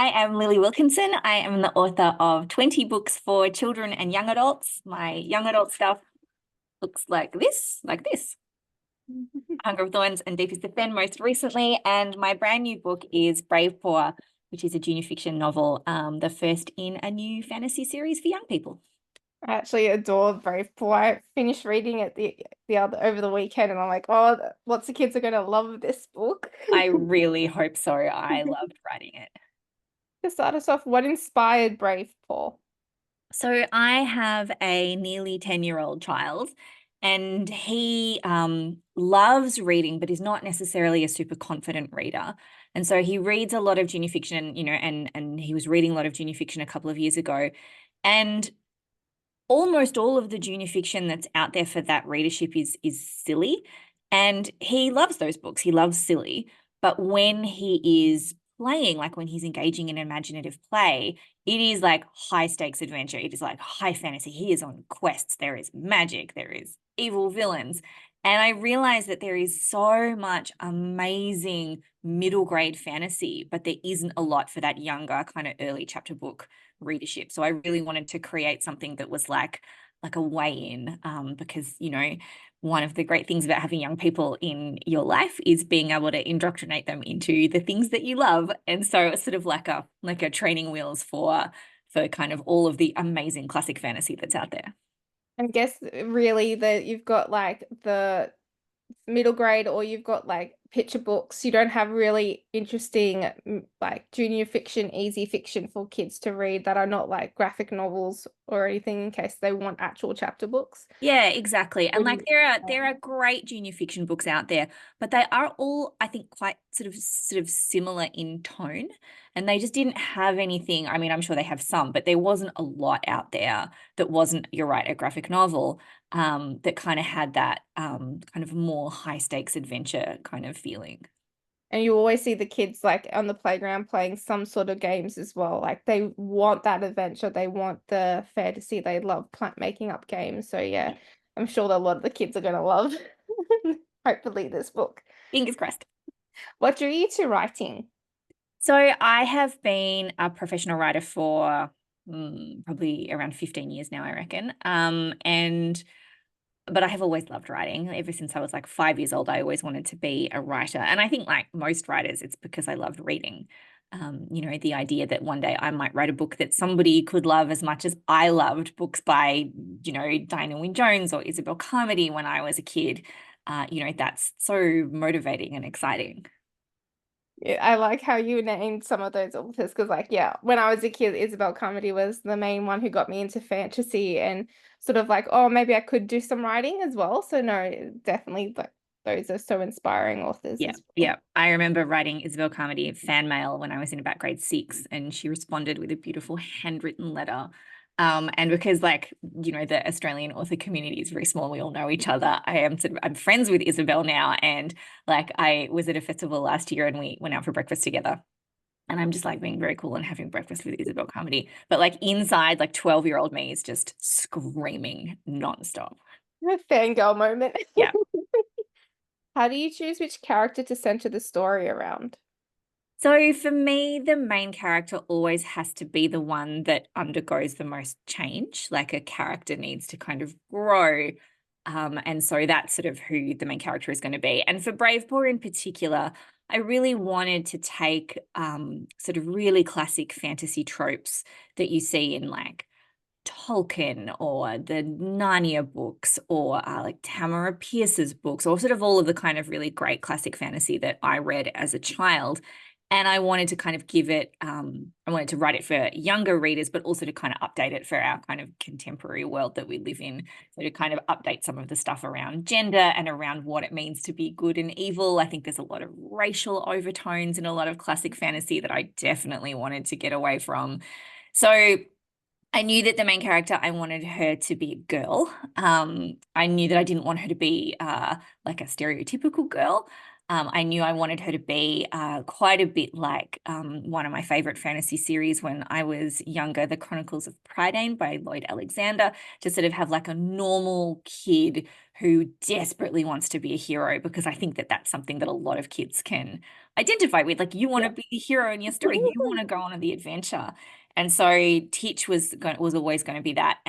I am Lili Wilkinson. I am the author of 20 books for children and young adults. My young adult stuff looks like this. Hunger of Thorns and Deep is the Fen most recently. And my brand new book is Bravepaw, which is a junior fiction novel, the first in a new fantasy series for young people. I actually adore Bravepaw. I finished reading it the other over the weekend, and I'm like, oh, lots of kids are going to love this book. I really hope so. I loved writing it. To start us off, what inspired Bravepaw? So I have a nearly 10-year-old child, and he loves reading, but is not necessarily a super confident reader. And so he reads a lot of junior fiction, and he was reading a lot of junior fiction a couple of years ago. And almost all of the junior fiction that's out there for that readership is silly. And he loves those books. He loves silly. But when he is playing, like when he's engaging in imaginative play, it is like high stakes adventure. It is like high fantasy. He is on quests. There is magic. There is evil villains. And I realized that there is so much amazing middle grade fantasy, but there isn't a lot for that younger kind of early chapter book readership. So I really wanted to create something that was like a way in, because one of the great things about having young people in your life is being able to indoctrinate them into the things that you love. And so it's sort of like a training wheels for kind of all of the amazing classic fantasy that's out there. I guess really that you've got like the middle grade or you've got like picture books. You don't have really interesting like junior fiction, easy fiction for kids to read that are not like graphic novels or anything in case they want actual chapter books. Yeah, exactly. And like Really, there are great junior fiction books out there, but they are all, I think, quite sort of similar in tone. And they just didn't have anything. I mean, I'm sure they have some, but there wasn't a lot out there that wasn't, you're right, a graphic novel, that kind of had that kind of more high stakes adventure kind of feeling. And you always see the kids like on the playground playing some sort of games as well. Like they want that adventure, they want the fantasy, they love making up games. So yeah, I'm sure that a lot of the kids are gonna love hopefully this book. Fingers crossed. What drew you to writing? So I have been a professional writer for probably around 15 years now, I reckon. But I have always loved writing. Ever since I was like 5 years old, I always wanted to be a writer. And I think, like most writers, it's because I loved reading. The idea that one day I might write a book that somebody could love as much as I loved books by, Diana Wynne Jones or Isabel Carmody when I was a kid. That's so motivating and exciting. Yeah, I like how you named some of those authors because, like, yeah, when I was a kid, Isabel Carmody was the main one who got me into fantasy and sort of like, oh, maybe I could do some writing as well. So no, definitely, like, those are so inspiring authors Yeah, as well. yeah. I remember writing Isabel Carmody fan mail when I was in about grade 6, and she responded with a beautiful handwritten letter. And because, like, the Australian author community is very small, we all know each other. I'm friends with Isabel now, and like I was at a festival last year and we went out for breakfast together. And I'm just like being very cool and having breakfast with Isabel Carmody. But like inside, like 12-year-old me is just screaming nonstop. A fangirl moment. Yeah. How do you choose which character to center the story around? So for me, the main character always has to be the one that undergoes the most change. Like a character needs to kind of grow. And so that's sort of who the main character is going to be. And for Bravepaw in particular, I really wanted to take sort of really classic fantasy tropes that you see in like Tolkien or the Narnia books or like Tamara Pierce's books or sort of all of the kind of really great classic fantasy that I read as a child. And I wanted to kind of I wanted to write it for younger readers, but also to kind of update it for our kind of contemporary world that we live in. So to kind of update some of the stuff around gender and around what it means to be good and evil. I think there's a lot of racial overtones in a lot of classic fantasy that I definitely wanted to get away from. So I knew that the main character, I wanted her to be a girl. I knew that I didn't want her to be like a stereotypical girl. I knew I wanted her to be quite a bit like one of my favorite fantasy series when I was younger, The Chronicles of Prydain by Lloyd Alexander, to sort of have like a normal kid who desperately wants to be a hero, because I think that that's something that a lot of kids can identify with. Like, you want to Yeah. be the hero in your story, you want to go on the adventure. And so Teach was always going to be that.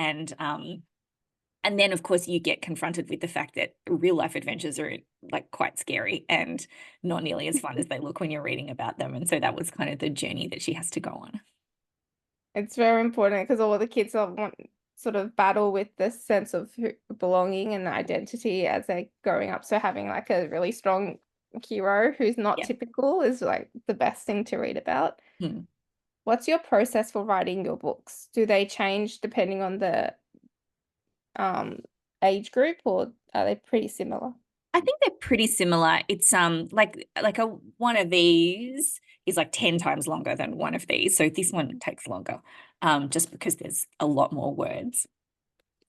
And then, of course, you get confronted with the fact that real life adventures are like quite scary and not nearly as fun as they look when you're reading about them. And so that was kind of the journey that she has to go on. It's very important because all the kids are want sort of battle with this sense of belonging and identity as they're growing up. So having like a really strong hero who's not Yeah. typical is like the best thing to read about. Hmm. What's your process for writing your books? Do they change depending on the um age group, or are they pretty similar? I think they're pretty similar. It's like a one of these is like 10 times longer than one of these. So this one takes longer, just because there's a lot more words.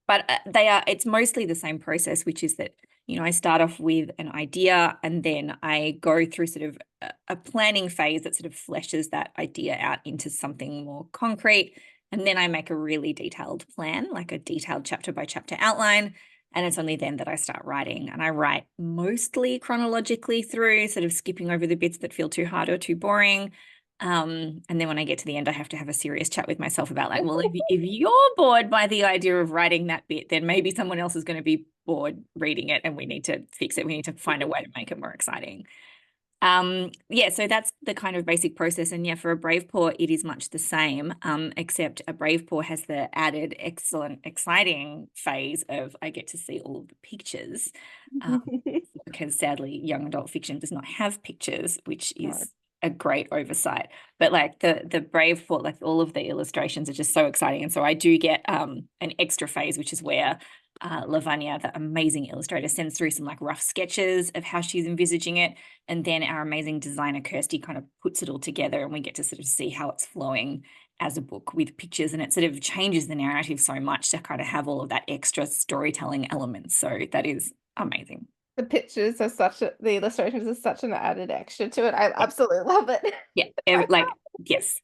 But it's mostly the same process, which is that, I start off with an idea and then I go through sort of a planning phase that sort of fleshes that idea out into something more concrete. And then I make a really detailed plan, like a detailed chapter by chapter outline. And it's only then that I start writing. And I write mostly chronologically through, sort of skipping over the bits that feel too hard or too boring. And then when I get to the end, I have to have a serious chat with myself about like, well, if you're bored by the idea of writing that bit, then maybe someone else is going to be bored reading it and we need to fix it. We need to find a way to make it more exciting. Yeah, so that's the kind of basic process. And yeah, for a Bravepaw, it is much the same, except a Bravepaw has the added excellent, exciting phase of I get to see all of the pictures. Um, because sadly, young adult fiction does not have pictures, which No. is a great oversight. But like the Bravepaw, like all of the illustrations are just so exciting. And so I do get an extra phase, which is where Lavanya, the amazing illustrator, sends through some like rough sketches of how she's envisaging it. And then our amazing designer, Kirsty, kind of puts it all together and we get to sort of see how it's flowing as a book with pictures. And it sort of changes the narrative so much to kind of have all of that extra storytelling element. So that is amazing. The pictures are the illustrations are such an added extra to it. I absolutely love it. Yeah, like, yes.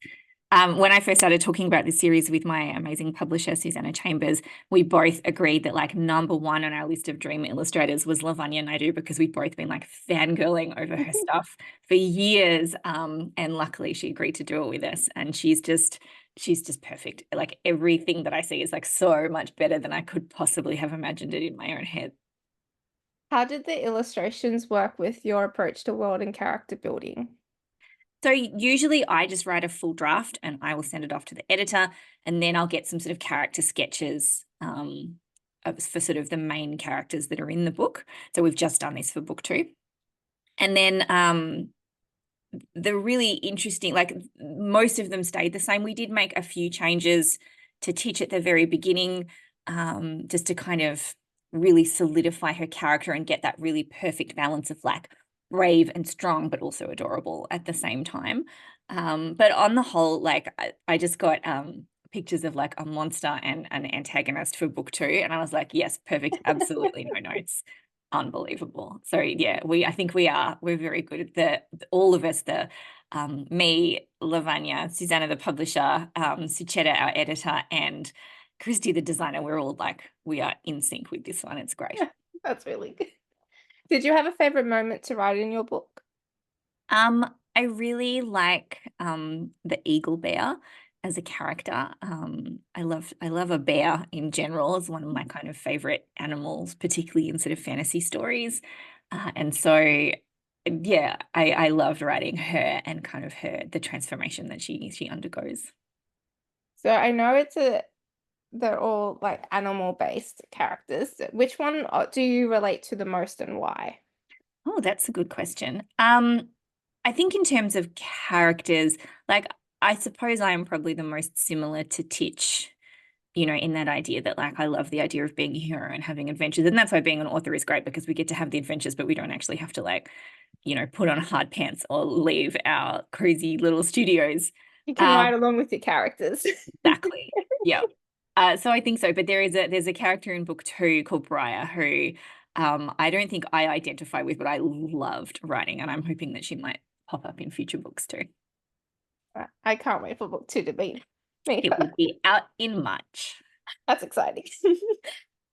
When I first started talking about this series with my amazing publisher, Susanna Chambers, we both agreed that like number one on our list of dream illustrators was Lavanya Naidu, because we'd both been like fangirling over her stuff for years. And luckily she agreed to do it with us. And she's just perfect. Like everything that I see is like so much better than I could possibly have imagined it in my own head. How did the illustrations work with your approach to world and character building? So usually I just write a full draft and I will send it off to the editor, and then I'll get some sort of character sketches for sort of the main characters that are in the book. So we've just done this for book 2. And then the really interesting, like most of them stayed the same. We did make a few changes to Teach at the very beginning, just to kind of really solidify her character and get that really perfect balance of like brave and strong, but also adorable at the same time. But on the whole, like I just got pictures of like a monster and an antagonist for book 2. And I was like, yes, perfect. Absolutely no notes. Unbelievable. So yeah, I think we're very good at all of us, me, Lavanya, Susanna, the publisher, Sucheta, our editor, and Christy, the designer. We're all like, we are in sync with this one. It's great. That's really good. Did you have a favorite moment to write in your book? I really like the eagle bear as a character. I love a bear in general as one of my kind of favorite animals, particularly in sort of fantasy stories. And so yeah, I loved writing her and kind of the transformation that she undergoes. So I know they're all like animal based characters. Which one do you relate to the most and why? Oh, that's a good question. I think in terms of characters, like I suppose I am probably the most similar to Titch, in that idea that like I love the idea of being a hero and having adventures. And that's why being an author is great, because we get to have the adventures, but we don't actually have to like, put on hard pants or leave our crazy little studios. You can Um, ride along with your characters. exactly. Yeah. So I think so. But there's a character in book 2 called Briar who I don't think I identify with, but I loved writing, and I'm hoping that she might pop up in future books too. I can't wait for book two to meet It her. will be out in March. That's exciting.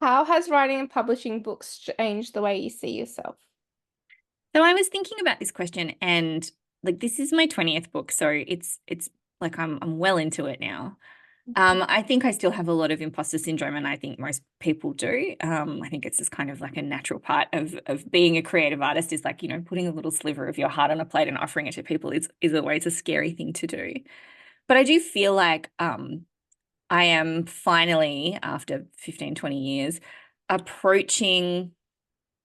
How has writing and publishing books changed the way you see yourself? So I was thinking about this question, and like this is my 20th book, so it's like I'm well into it now. I think I still have a lot of imposter syndrome, and I think most people do. I think it's just kind of like a natural part of being a creative artist is like, putting a little sliver of your heart on a plate and offering it to people is always a scary thing to do. But I do feel like I am finally, after 15, 20 years, approaching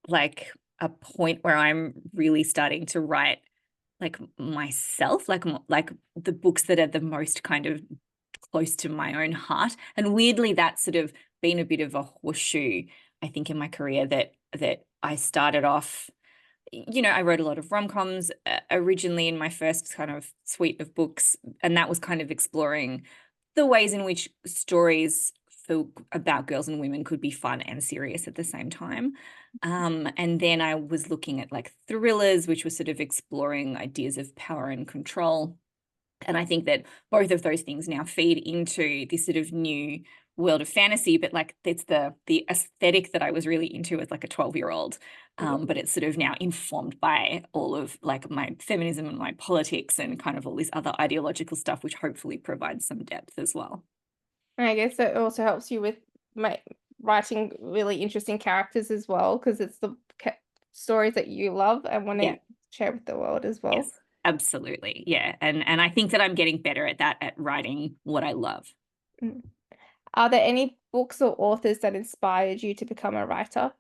like a point where I'm really starting to write like myself, like the books that are the most kind of close to my own heart. And weirdly, that's sort of been a bit of a horseshoe, I think, in my career that I started off. I wrote a lot of rom-coms originally in my first kind of suite of books, and that was kind of exploring the ways in which stories about girls and women could be fun and serious at the same time. And then I was looking at like thrillers, which was sort of exploring ideas of power and control. And I think that both of those things now feed into this sort of new world of fantasy, but like it's the aesthetic that I was really into as like a 12-year-old. But it's sort of now informed by all of like my feminism and my politics and kind of all this other ideological stuff, which hopefully provides some depth as well. And I guess it also helps you with my writing really interesting characters as well, because it's the stories that you love and want Yeah. to share with the world as well. Yes, absolutely. Yeah. And I think that I'm getting better at that, at writing what I love. Mm. Are there any books or authors that inspired you to become a writer?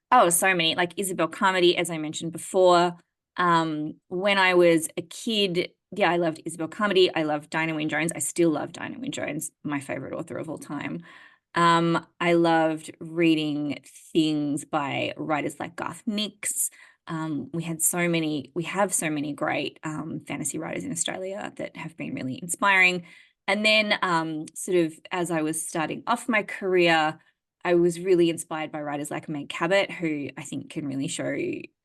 Oh, so many, like Isabel Carmody, as I mentioned before. When I was a kid, yeah, I loved Isabel Carmody. I loved Dinah Wynne Jones. I still love Dinah Wynne Jones, my favorite author of all time. I loved reading things by writers like Garth Nix. We have so many great fantasy writers in Australia that have been really inspiring. And then sort of as I was starting off my career, I was really inspired by writers like Meg Cabot, who I think can really show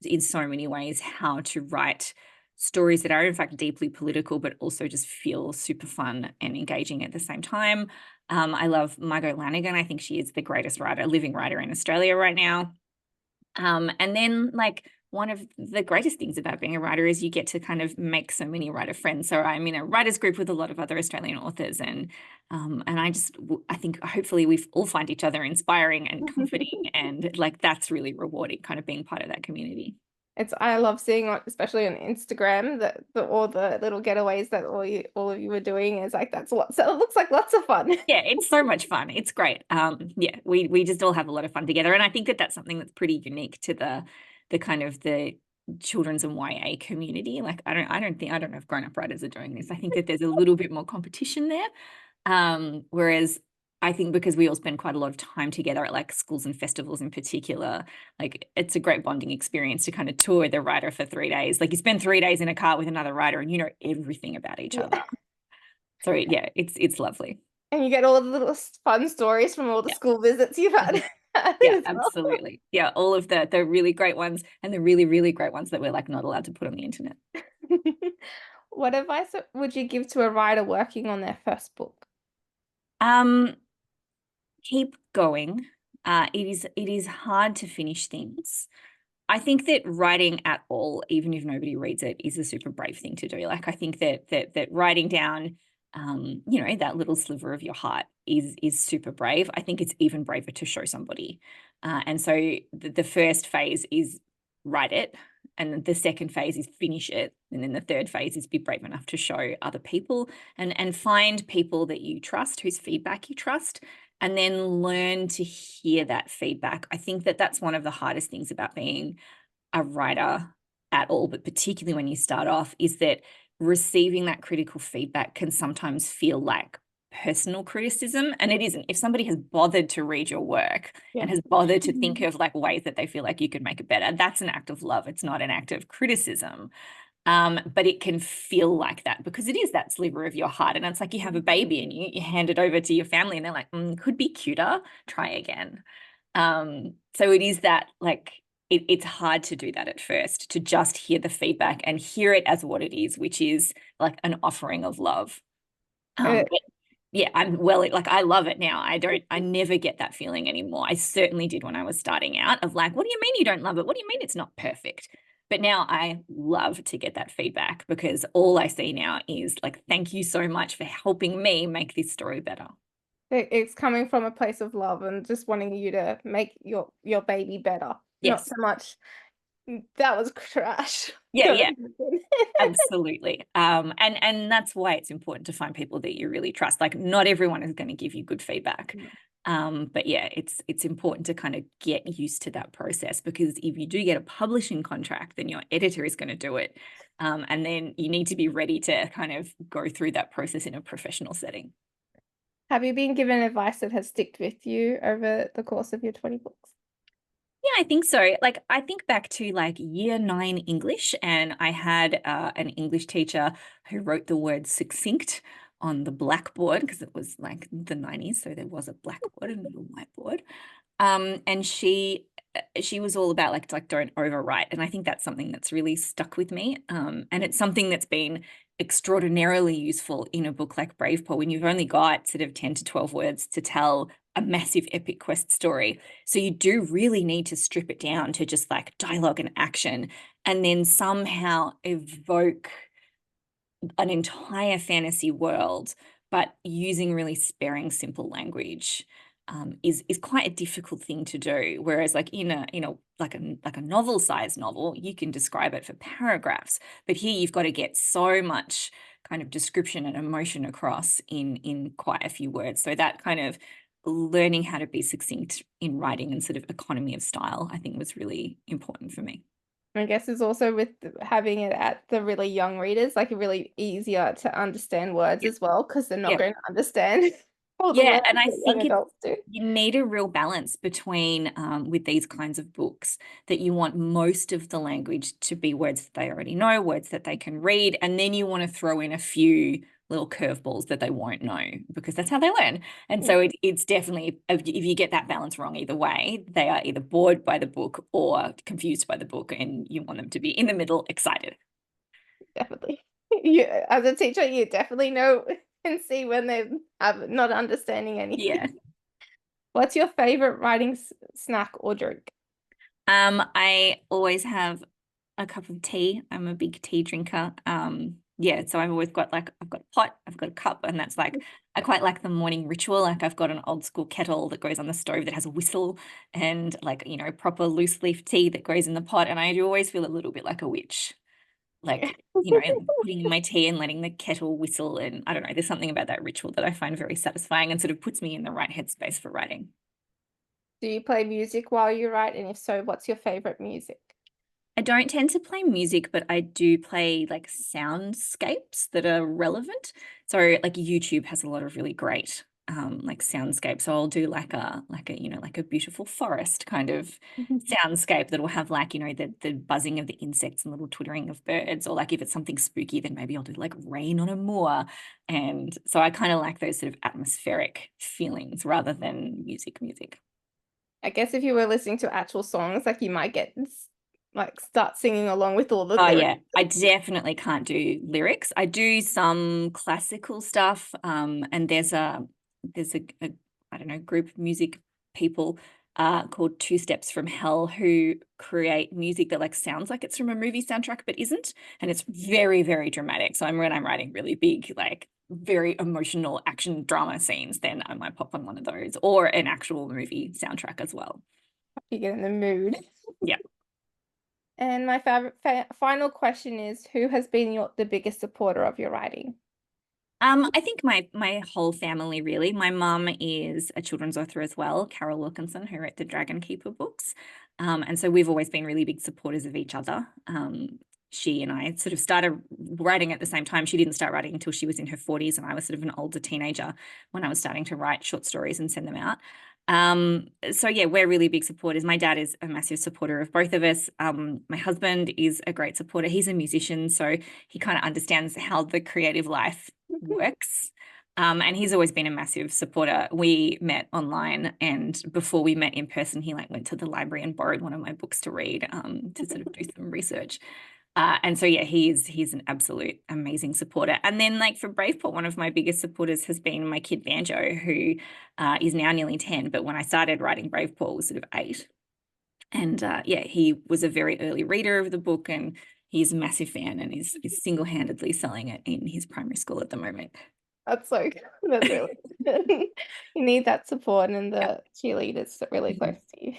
in so many ways how to write stories that are in fact deeply political, but also just feel super fun and engaging at the same time. I love Margot Lanigan. I think she is the greatest living writer in Australia right now. And then like one of the greatest things about being a writer is you get to kind of make so many writer friends. So I'm in a writers group with a lot of other Australian authors, and I think hopefully we all find each other inspiring and comforting, and like that's really rewarding, kind of being part of that community. I love seeing especially on Instagram that all the little getaways that all of you were doing is like that's lots. So it looks like lots of fun. Yeah, it's so much fun. It's great. Yeah, we just all have a lot of fun together, and I think that that's something that's pretty unique to the kind of the children's and YA community. Like I don't know if grown-up writers are doing this. I think that there's a little bit more competition there. Whereas I think because we all spend quite a lot of time together at like schools and festivals in particular, like it's a great bonding experience to kind of tour the writer for 3 days. Like you spend 3 days in a car with another writer and you know everything about each other. Yeah. So yeah, it's lovely. And you get all the little fun stories from all the Yeah. school visits you've had Mhm. Yeah, as well. absolutely. Yeah, all of the really great ones and the really, really great ones that we're like not allowed to put on the internet. What advice would you give to a writer working on their first book? Um, Keep going. It is hard to finish things. I think that writing at all, even if nobody reads it, is a super brave thing to do. Like I think that writing down, that little sliver of your heart is super brave. I think it's even braver to show somebody. And so the first phase is write it, and the second phase is finish it, and then the third phase is be brave enough to show other people and find people that you trust, whose feedback you trust, and then learn to hear that feedback. I think that that's one of the hardest things about being a writer at all, but particularly when you start off, is that receiving that critical feedback can sometimes feel like personal criticism. And it isn't. If somebody has bothered to read your work Yeah. and has bothered to think of like ways that they feel like you could make it better, that's an act of love. It's not an act of criticism. But it can feel like that because it is that sliver of your heart. And it's like you have a baby and you hand it over to your family and they're like, could be cuter, try again. So it is that like it's hard to do that at first, to just hear the feedback and hear it as what it is, which is like an offering of love. Uh, But yeah, I'm well, like I love it now. I never get that feeling anymore. I certainly did when I was starting out of like, what do you mean you don't love it? What do you mean it's not perfect? But now I love to get that feedback because all I see now is like, thank you so much for helping me make this story better. it's coming from a place of love and just wanting you to make your baby better, not Yes. so much that was trash. Yeah, yeah. Absolutely. And that's why it's important to find people that you really trust. Like not everyone is going to give you good feedback. But yeah, it's important to kind of get used to that process because if you do get a publishing contract, then your editor is going to do it. And then you need to be ready to kind of go through that process in a professional setting. Have you been given advice that has sticked with you over the course of your 20 books? Yeah, I think so. Like, I think back to like year 9 English, and I had an English teacher who wrote the word succinct on the blackboard because it was like the 90s, so there was a blackboard and not a whiteboard. And she was all about like don't overwrite, and I think that's something that's really stuck with me. And it's something that's been extraordinarily useful in a book like Bravepaw when you've only got sort of 10 to 12 words to tell a massive epic quest story. So you do really need to strip it down to just like dialogue and action, and then somehow evoke an entire fantasy world, but using really sparing, simple language. Is quite a difficult thing to do. Whereas, like in a like a novel-sized novel, you can describe it for paragraphs. But here you've got to get so much kind of description and emotion across in quite a few words. So that kind of learning how to be succinct in writing and sort of economy of style, I think was really important for me. I guess it's also with having it at the really young readers, like really easier to understand words Yeah. as well, because they're not Yeah. going to understand all the Yeah, words and I that young think adults do. you need a real balance between with these kinds of books that you want most of the language to be words that they already know, words that they can read, and then you want to throw in a few little curveballs that they won't know because that's how they learn. And Yeah, so it's definitely if you get that balance wrong either way, they are either bored by the book or confused by the book, and you want them to be in the middle, excited. definitely. You, as a teacher, you definitely know and see when they're not understanding Yeah. anything. What's your favorite writing snack or drink? I always have a cup of tea. I'm a big tea drinker. Yeah, so I've always got like I've got a pot, I've got a cup, and that's like I quite like the morning ritual. Like I've got an old school kettle that goes on the stove that has a whistle and like, proper loose leaf tea that goes in the pot. And I do always feel a little bit like a witch. Like, putting in my tea and letting the kettle whistle. And I don't know, there's something about that ritual that I find very satisfying and sort of puts me in the right headspace for writing. Do you play music while you write? And if so, what's your favorite music? I don't tend to play music, but I do play like soundscapes that are relevant. So like YouTube has a lot of really great like soundscapes. So I'll do like a beautiful forest kind of soundscape that will have like, the buzzing of the insects and little twittering of birds. Or like if it's something spooky, then maybe I'll do like rain on a moor. And so I kind of like those sort of atmospheric feelings rather than music. I guess if you were listening to actual songs, like you might get like start singing along with all the Oh lyrics. yeah, I definitely can't do lyrics. I do some classical stuff, and there's a I don't know group of music people called Two Steps from Hell who create music that like sounds like it's from a movie soundtrack but isn't, and it's very very dramatic. So when I'm writing really big like very emotional action drama scenes, then I might pop on one of those or an actual movie soundtrack as well. You get in the mood. Yeah. And my favorite final question is, who has been the biggest supporter of your writing? I think my whole family really. My mum is a children's author as well, Carol Wilkinson, who wrote the Dragon Keeper books. And so we've always been really big supporters of each other. She and I sort of started writing at the same time. She didn't start writing until she was in her 40s, and I was sort of an older teenager when I was starting to write short stories and send them out. So yeah, we're really big supporters. My dad is a massive supporter of both of us. My husband is a great supporter. He's a musician, so he kind of understands how the creative life works. And he's always been a massive supporter. We met online, and before we met in person, he like went to the library and borrowed one of my books to read, to sort of do some research. And so yeah, he's an absolute amazing supporter. And then like for Bravepaw, one of my biggest supporters has been my kid Banjo, who is now nearly 10. But when I started writing Bravepaw was sort of 8. And yeah, he was a very early reader of the book, and he's a massive fan, and is single-handedly selling it in his primary school at the moment. That's so good. That's really good. You need that support and Yeah. the cheerleaders that really close to you.